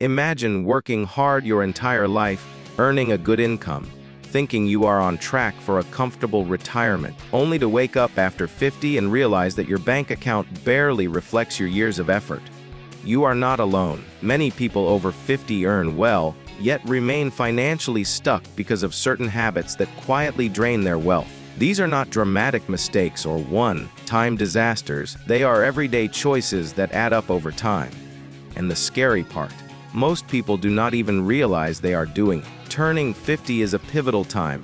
Imagine working hard your entire life, earning a good income, thinking you are on track for a comfortable retirement, only to wake up after 50 and realize that your bank account barely reflects your years of effort. You are not alone. Many people over 50 earn well, yet remain financially stuck because of certain habits that quietly drain their wealth. These are not dramatic mistakes or one-time disasters. They are everyday choices that add up over time. And the scary part, most people do not even realize they are doing it. Turning 50 is a pivotal time.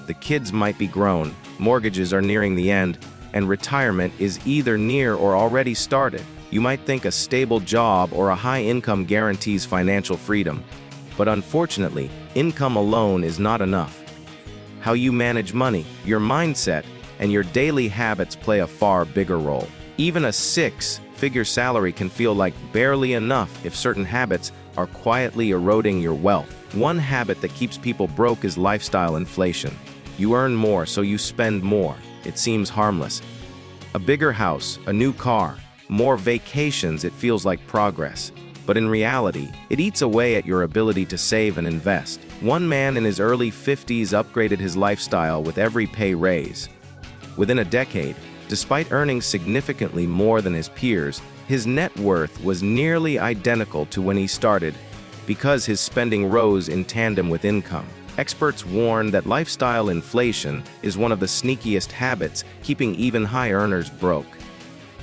The kids might be grown, mortgages are nearing the end, and retirement is either near or already started. You might think a stable job or a high income guarantees financial freedom, but unfortunately, income alone is not enough. How you manage money, your mindset, and your daily habits play a far bigger role. Even a six-figure salary can feel like barely enough if certain habits are quietly eroding your wealth. One habit that keeps people broke is lifestyle inflation. You earn more, so you spend more. It seems harmless. A bigger house, a new car, more vacations, it feels like progress. But in reality, it eats away at your ability to save and invest. One man in his early 50s upgraded his lifestyle with every pay raise. Within a decade, despite earning significantly more than his peers, his net worth was nearly identical to when he started because his spending rose in tandem with income. Experts warn that lifestyle inflation is one of the sneakiest habits keeping even high earners broke.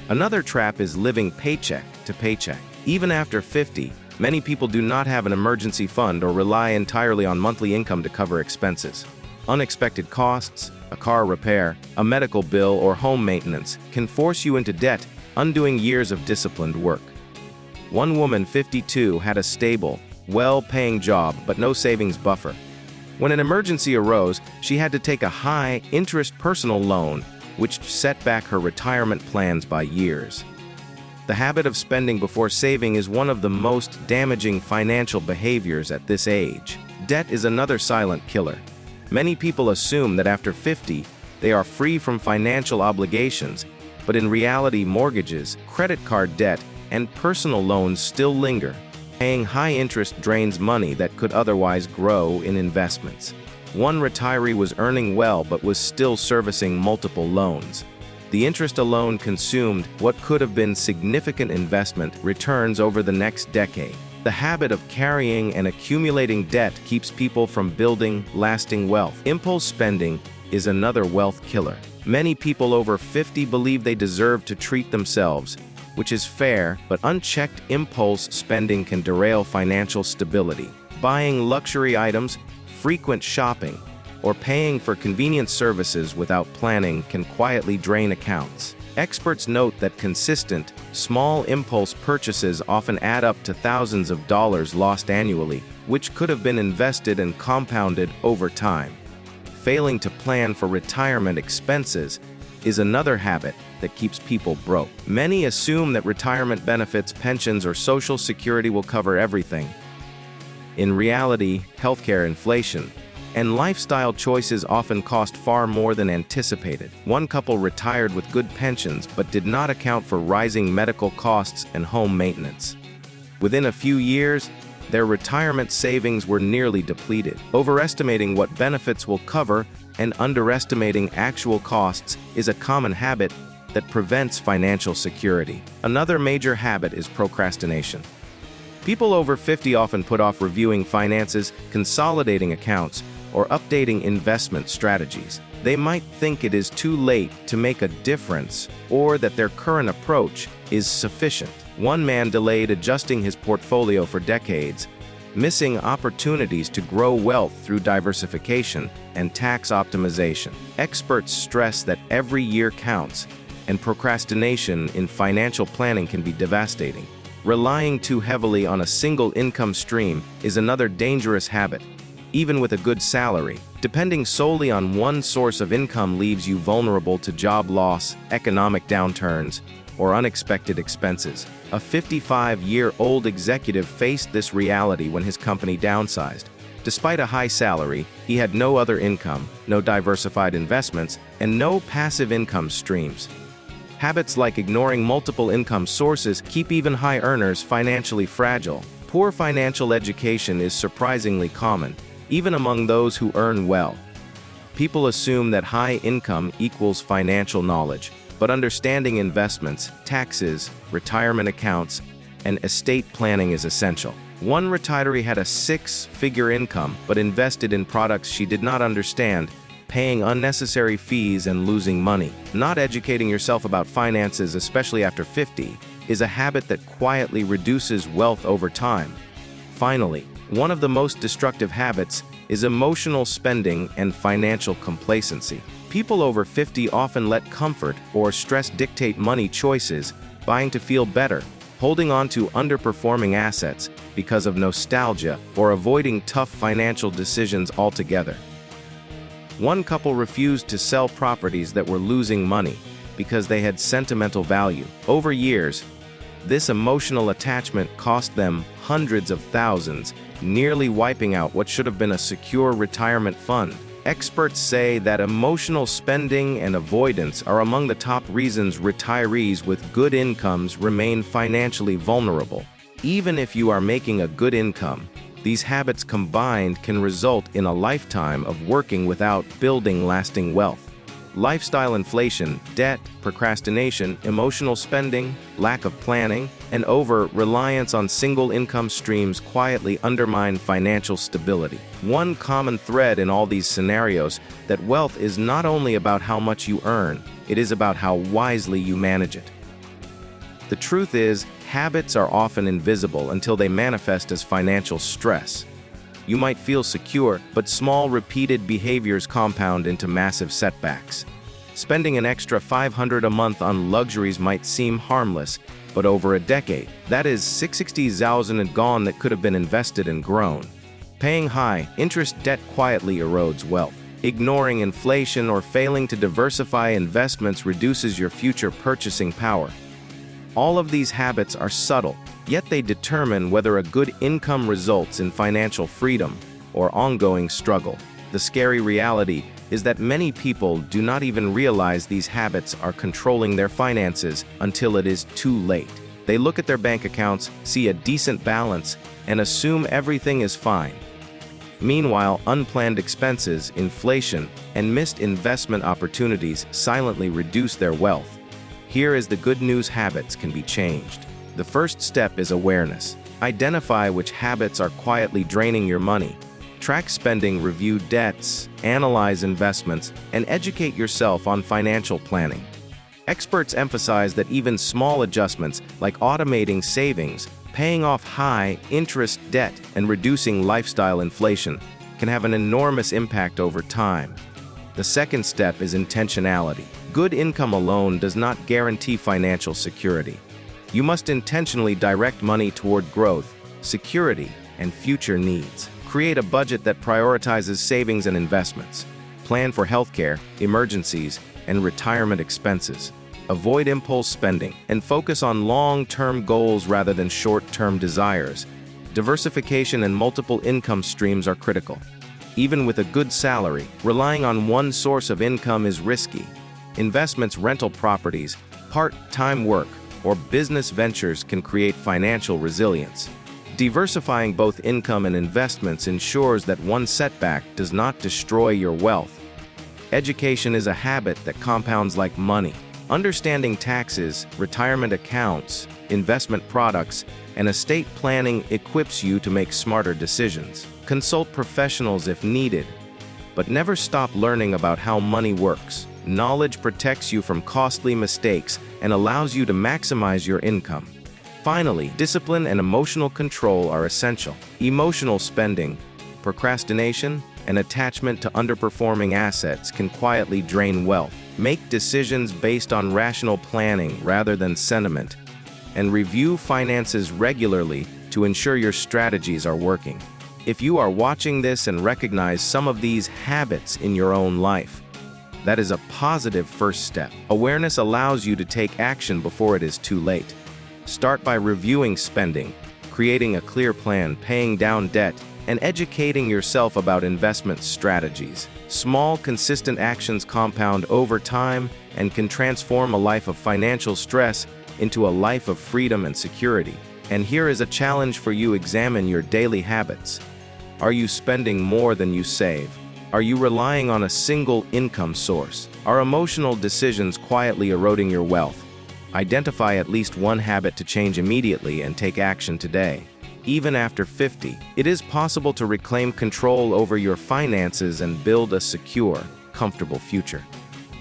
Another trap is living paycheck to paycheck. Even after 50, many people do not have an emergency fund or rely entirely on monthly income to cover expenses. Unexpected costs, a car repair, a medical bill, or home maintenance can force you into debt, undoing years of disciplined work. One woman, 52, had a stable, well-paying job but no savings buffer. When an emergency arose, she had to take a high-interest personal loan, which set back her retirement plans by years. The habit of spending before saving is one of the most damaging financial behaviors at this age. Debt is another silent killer. Many people assume that after 50, they are free from financial obligations, but in reality, mortgages, credit card debt, and personal loans still linger. Paying high interest drains money that could otherwise grow in investments. One retiree was earning well but was still servicing multiple loans. The interest alone consumed what could have been significant investment returns over the next decade. The habit of carrying and accumulating debt keeps people from building lasting wealth. Impulse spending is another wealth killer. Many people over 50 believe they deserve to treat themselves, which is fair, but unchecked impulse spending can derail financial stability. Buying luxury items, frequent shopping, or paying for convenience services without planning can quietly drain accounts. Experts note that consistent, small impulse purchases often add up to thousands of dollars lost annually, which could have been invested and compounded over time. Failing to plan for retirement expenses is another habit that keeps people broke. Many assume that retirement benefits, pensions, or Social Security will cover everything. In reality, healthcare, inflation, and lifestyle choices often cost far more than anticipated. One couple retired with good pensions but did not account for rising medical costs and home maintenance. Within a few years, their retirement savings were nearly depleted. Overestimating what benefits will cover and underestimating actual costs is a common habit that prevents financial security. Another major habit is procrastination. People over 50 often put off reviewing finances, consolidating accounts, or updating investment strategies. They might think it is too late to make a difference or that their current approach is sufficient. One man delayed adjusting his portfolio for decades, missing opportunities to grow wealth through diversification and tax optimization. Experts stress that every year counts, and procrastination in financial planning can be devastating. Relying too heavily on a single income stream is another dangerous habit. Even with a good salary, depending solely on one source of income leaves you vulnerable to job loss, economic downturns, or unexpected expenses. A 55-year-old executive faced this reality when his company downsized. Despite a high salary, he had no other income, no diversified investments, and no passive income streams. Habits like ignoring multiple income sources keep even high earners financially fragile. Poor financial education is surprisingly common, even among those who earn well. People assume that high income equals financial knowledge, but understanding investments, taxes, retirement accounts, and estate planning is essential. One retiree had a six-figure income, but invested in products she did not understand, paying unnecessary fees and losing money. Not educating yourself about finances, especially after 50, is a habit that quietly reduces wealth over time. Finally, one of the most destructive habits is emotional spending and financial complacency. People over 50 often let comfort or stress dictate money choices, buying to feel better, holding on to underperforming assets because of nostalgia, or avoiding tough financial decisions altogether. One couple refused to sell properties that were losing money because they had sentimental value. Over years, this emotional attachment cost them hundreds of thousands, nearly wiping out what should have been a secure retirement fund. Experts say that emotional spending and avoidance are among the top reasons retirees with good incomes remain financially vulnerable. Even if you are making a good income, these habits combined can result in a lifetime of working without building lasting wealth. Lifestyle inflation, debt, procrastination, emotional spending, lack of planning, and over-reliance on single income streams quietly undermine financial stability. One common thread in all these scenarios that wealth is not only about how much you earn, it is about how wisely you manage it. The truth is, habits are often invisible until they manifest as financial stress. You might feel secure, but small repeated behaviors compound into massive setbacks. Spending an extra $500 a month on luxuries might seem harmless, but over a decade, that is $60,000 gone that could have been invested and grown. Paying high interest debt quietly erodes wealth. Ignoring inflation or failing to diversify investments reduces your future purchasing power. All of these habits are subtle, yet they determine whether a good income results in financial freedom or ongoing struggle. The scary reality is that many people do not even realize these habits are controlling their finances until it is too late. They look at their bank accounts, see a decent balance, and assume everything is fine. Meanwhile, unplanned expenses, inflation, and missed investment opportunities silently reduce their wealth. Here is the good news: habits can be changed. The first step is awareness. Identify which habits are quietly draining your money. Track spending, review debts, analyze investments, and educate yourself on financial planning. Experts emphasize that even small adjustments like automating savings, paying off high-interest debt, and reducing lifestyle inflation can have an enormous impact over time. The second step is intentionality. Good income alone does not guarantee financial security. You must intentionally direct money toward growth, security, and future needs. Create a budget that prioritizes savings and investments. Plan for healthcare, emergencies, and retirement expenses. Avoid impulse spending and focus on long-term goals rather than short-term desires. Diversification and multiple income streams are critical. Even with a good salary, relying on one source of income is risky. Investments, rental properties, part-time work, or business ventures can create financial resilience. Diversifying both income and investments ensures that one setback does not destroy your wealth. Education is a habit that compounds like money. Understanding taxes, retirement accounts, investment products, and estate planning equips you to make smarter decisions. Consult professionals if needed, but never stop learning about how money works. Knowledge protects you from costly mistakes and allows you to maximize your income. Finally, discipline and emotional control are essential. Emotional spending, procrastination, and attachment to underperforming assets can quietly drain wealth. Make decisions based on rational planning rather than sentiment, and review finances regularly to ensure your strategies are working. If you are watching this and recognize some of these habits in your own life, that is a positive first step. Awareness allows you to take action before it is too late. Start by reviewing spending, creating a clear plan, paying down debt, and educating yourself about investment strategies. Small, consistent actions compound over time and can transform a life of financial stress into a life of freedom and security. And here is a challenge for you: examine your daily habits. Are you spending more than you save? Are you relying on a single income source? Are emotional decisions quietly eroding your wealth? Identify at least one habit to change immediately and take action today. Even after 50, it is possible to reclaim control over your finances and build a secure, comfortable future.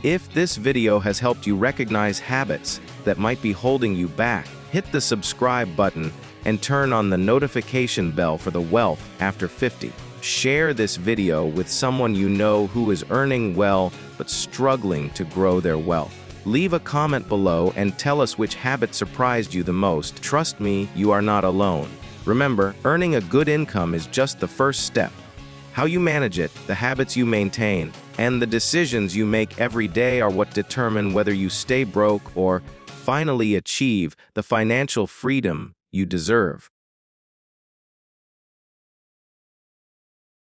If this video has helped you recognize habits that might be holding you back, hit the subscribe button and turn on the notification bell for the wealth after 50. Share this video with someone you know who is earning well but struggling to grow their wealth. Leave a comment below and tell us which habit surprised you the most. Trust me, you are not alone. Remember, earning a good income is just the first step. How you manage it, the habits you maintain, and the decisions you make every day are what determine whether you stay broke or finally achieve the financial freedom you deserve.